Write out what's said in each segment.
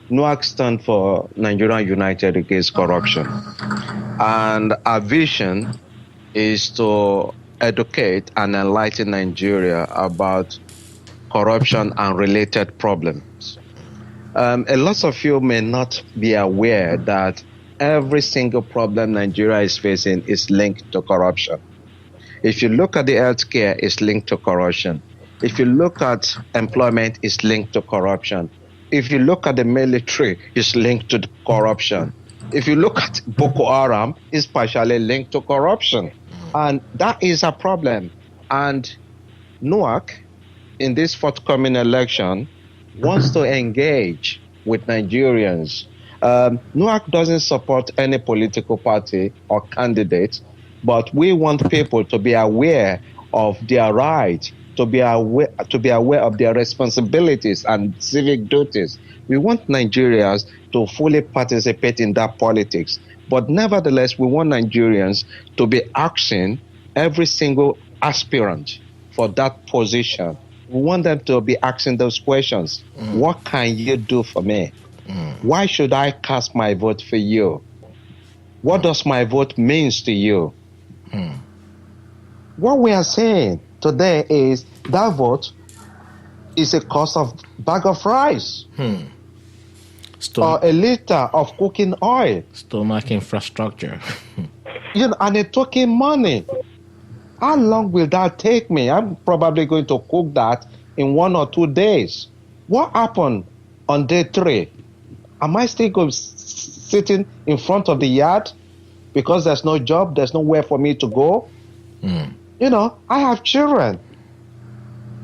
NUAC stands for Nigeria United Against Corruption. And our vision is to educate and enlighten Nigeria about corruption and related problems. A lot of you may not be aware that every single problem Nigeria is facing is linked to corruption. If you look at the healthcare, it's linked to corruption. If you look at employment, it's linked to corruption. If you look at the military, it's linked to corruption. If you look at Boko Haram, it's partially linked to corruption. And that is a problem. And NUAC, in this forthcoming election, wants to engage with Nigerians. NUAC doesn't support any political party or candidate, but we want people to be aware of their rights, to be aware of their responsibilities and civic duties. We want Nigerians to fully participate in that politics. But nevertheless, we want Nigerians to be asking every single aspirant for that position. We want them to be asking those questions. What can you do for me? Why should I cast my vote for you? What does my vote mean to you? What we are saying today is that vote is a cost of bag of rice or a liter of cooking oil. Stomach infrastructure. And it took money. How long will that take me? I'm probably going to cook that in 1 or 2 days. What happened on day 3? Am I still sitting in front of the yard because there's no job, there's nowhere for me to go? I have children.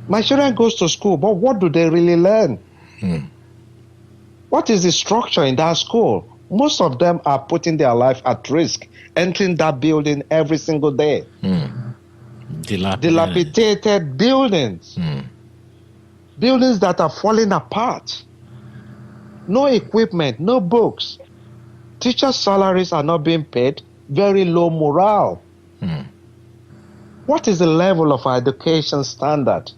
My children goes to school, but what do they really learn? What is the structure in that school? Most of them are putting their life at risk, entering that building every single day. Dilapidated buildings. Buildings that are falling apart. No equipment, no books. Teachers' salaries are not being paid. Very low morale. What is the level of our education standard?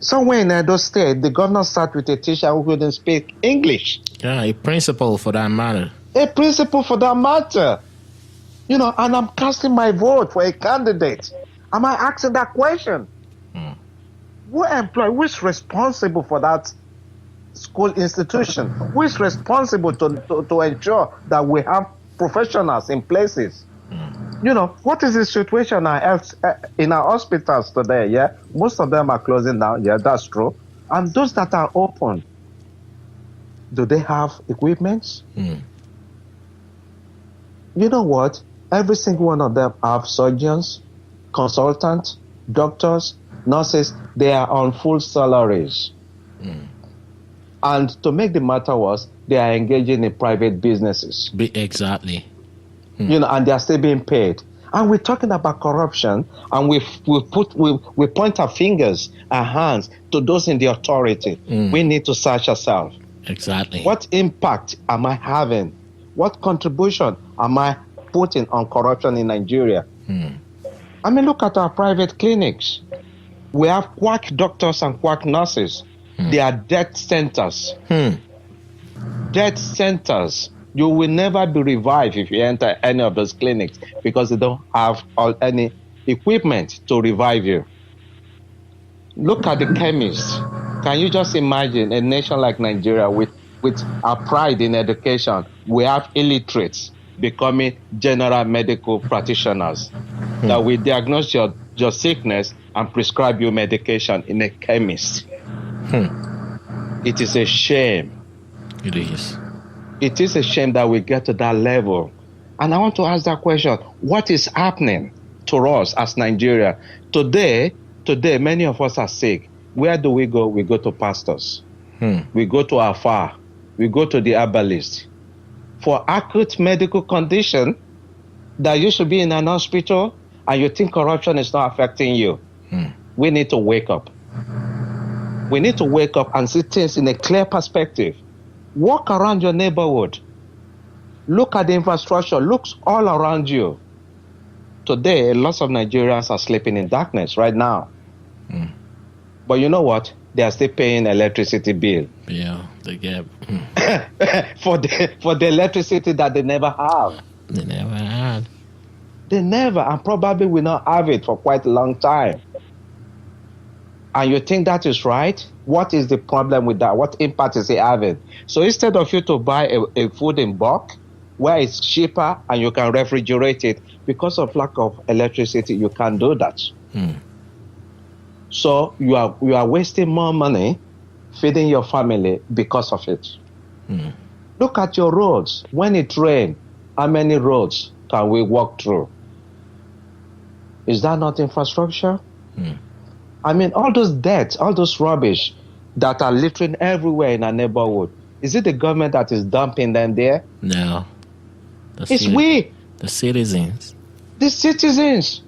Somewhere in Edo State, the governor sat with a teacher who couldn't speak English. Yeah, a principal for that matter. A principal for that matter. And I'm casting my vote for a candidate. Am I asking that question? Who is responsible for that school institution? Who is responsible to ensure that we have professionals in places? What is the situation in our hospitals today? Yeah, most of them are closing down. Yeah, that's true. And those that are open, do they have equipment? You know what? Every single one of them have surgeons, consultants, doctors, nurses. They are on full salaries. And to make the matter worse, they are engaging in private businesses. Exactly. And they are still being paid. And we're talking about corruption, and we point our fingers, our hands to those in the authority. We need to search ourselves. Exactly. What impact am I having? What contribution am I putting on corruption in Nigeria? Look at our private clinics. We have quack doctors and quack nurses. They are death centers. Death centers. You will never be revived if you enter any of those clinics because they don't have any equipment to revive you. Look at the chemists. Can you just imagine a nation like Nigeria with our pride in education? We have illiterates becoming general medical practitioners that will diagnose your sickness and prescribe you medication in a chemist. It is a shame. It is. It is a shame that we get to that level. And I want to ask that question. What is happening to us as Nigeria? Today, many of us are sick. Where do we go? We go to pastors. We go to Afar. We go to the herbalist. For acute medical condition that you should be in an hospital and you think corruption is not affecting you, we need to wake up. We need to wake up and see things in a clear perspective. Walk around your neighborhood. Look at the infrastructure. Look all around you. Today, lots of Nigerians are sleeping in darkness right now. But you know what? they are still paying electricity bill. Yeah, they get. for the electricity that they never have. They never had. They never, and probably will not have it for quite a long time. And you think that is right? What is the problem with that? What impact is it having? So instead of you to buy a food in bulk, where it's cheaper and you can refrigerate it, because of lack of electricity, you can't do that. So you are wasting more money feeding your family because of it. Look at your roads. When it rains, how many roads can we walk through? Is that not infrastructure? I mean, all those debts, all those rubbish that are littering everywhere in our neighborhood, is it the government that is dumping them there? No. It's we. The citizens. The citizens.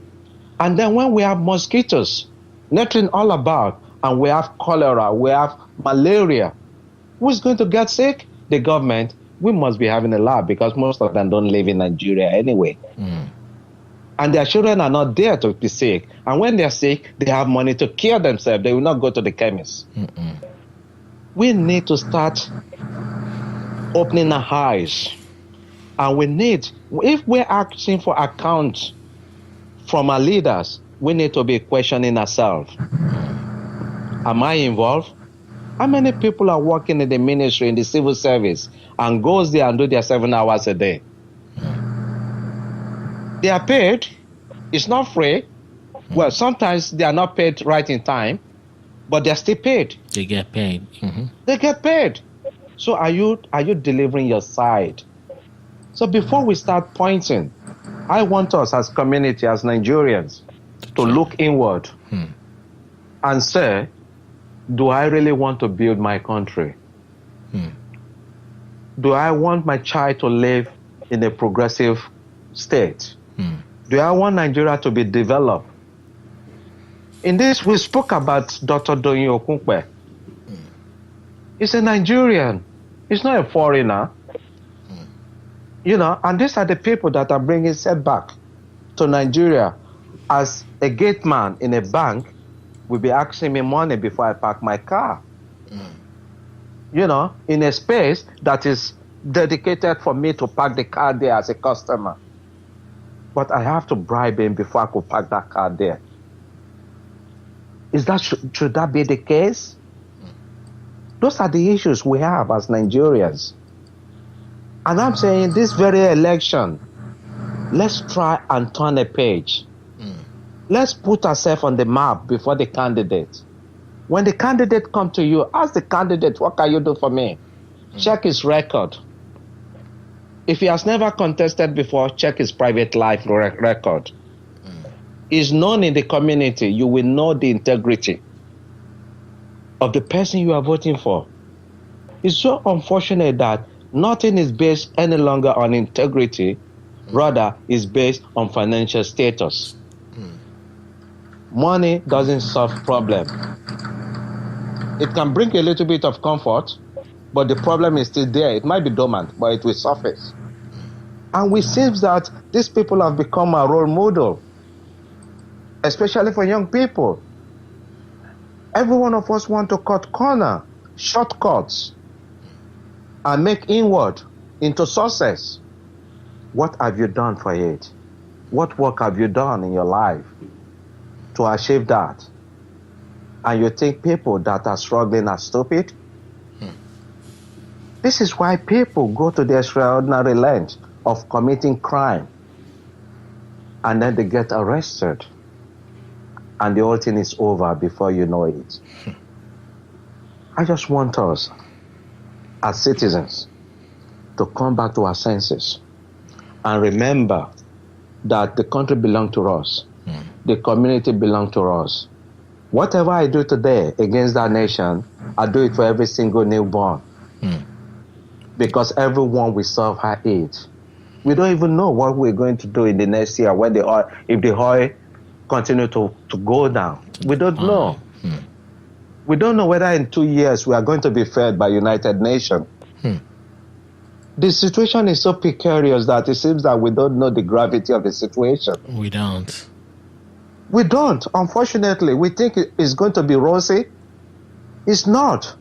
And then when we have mosquitoes littering all about, and we have cholera, we have malaria, who's going to get sick? The government. We must be having a laugh because most of them don't live in Nigeria anyway. And their children are not there to be sick. And when they're sick, they have money to cure themselves. They will not go to the chemist. We need to start opening our eyes. And we need, if we're asking for accounts from our leaders, we need to be questioning ourselves. Am I involved? How many people are working in the ministry, in the civil service, and goes there and do their 7 hours a day? They are paid. It's not free. Well, sometimes they are not paid right in time, but they're still paid. They get paid. They get paid. So are you delivering your side? So before we start pointing, I want us as community, as Nigerians, to look inward and say, do I really want to build my country? Do I want my child to live in a progressive state? Do I want Nigeria to be developed? In this, we spoke about Dr. Doyin Okunkpe. He's a Nigerian. He's not a foreigner. You know, and these are the people that are bringing setback to Nigeria. As a gate man in a bank, will be asking me money before I park my car. You know, in a space that is dedicated for me to park the car there as a customer. But I have to bribe him before I could park that car there. Should that be the case? Those are the issues we have as Nigerians. And I'm saying this very election, let's try and turn a page. Let's put ourselves on the map before the candidate. When the candidate comes to you, ask the candidate, what can you do for me? Check his record. If he has never contested before, check his private life record. He's known in the community. You will know the integrity of the person you are voting for. It's so unfortunate that nothing is based any longer on integrity, rather is based on financial status. Money doesn't solve problem. It can bring a little bit of comfort, but the problem is still there. It might be dormant, but it will surface. And it seems that these people have become a role model, especially for young people. Every one of us want to cut corner, shortcuts, and make inward into success. What have you done for it? What work have you done in your life to achieve that? And you think people that are struggling are stupid? This is why people go to the extraordinary length of committing crime. And then they get arrested. And the whole thing is over before you know it. I just want us, as citizens, to come back to our senses and remember that the country belongs to us. The community belongs to us. Whatever I do today against that nation, I do it for every single newborn. Because everyone will serve her age. We don't even know what we're going to do in the next year when if the oil continue to go down. We don't know. We don't know whether in 2 years we are going to be fed by United Nations. The situation is so precarious that it seems that we don't know the gravity of the situation. We don't. We don't, unfortunately. We think it's going to be rosy. It's not.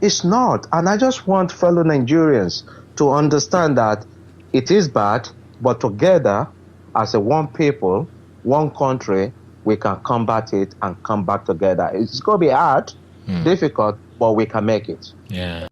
It's not. And I just want fellow Nigerians to understand that it is bad, but together, as a one people, one country, we can combat it and come back together. It's going to be hard, difficult, but we can make it. Yeah.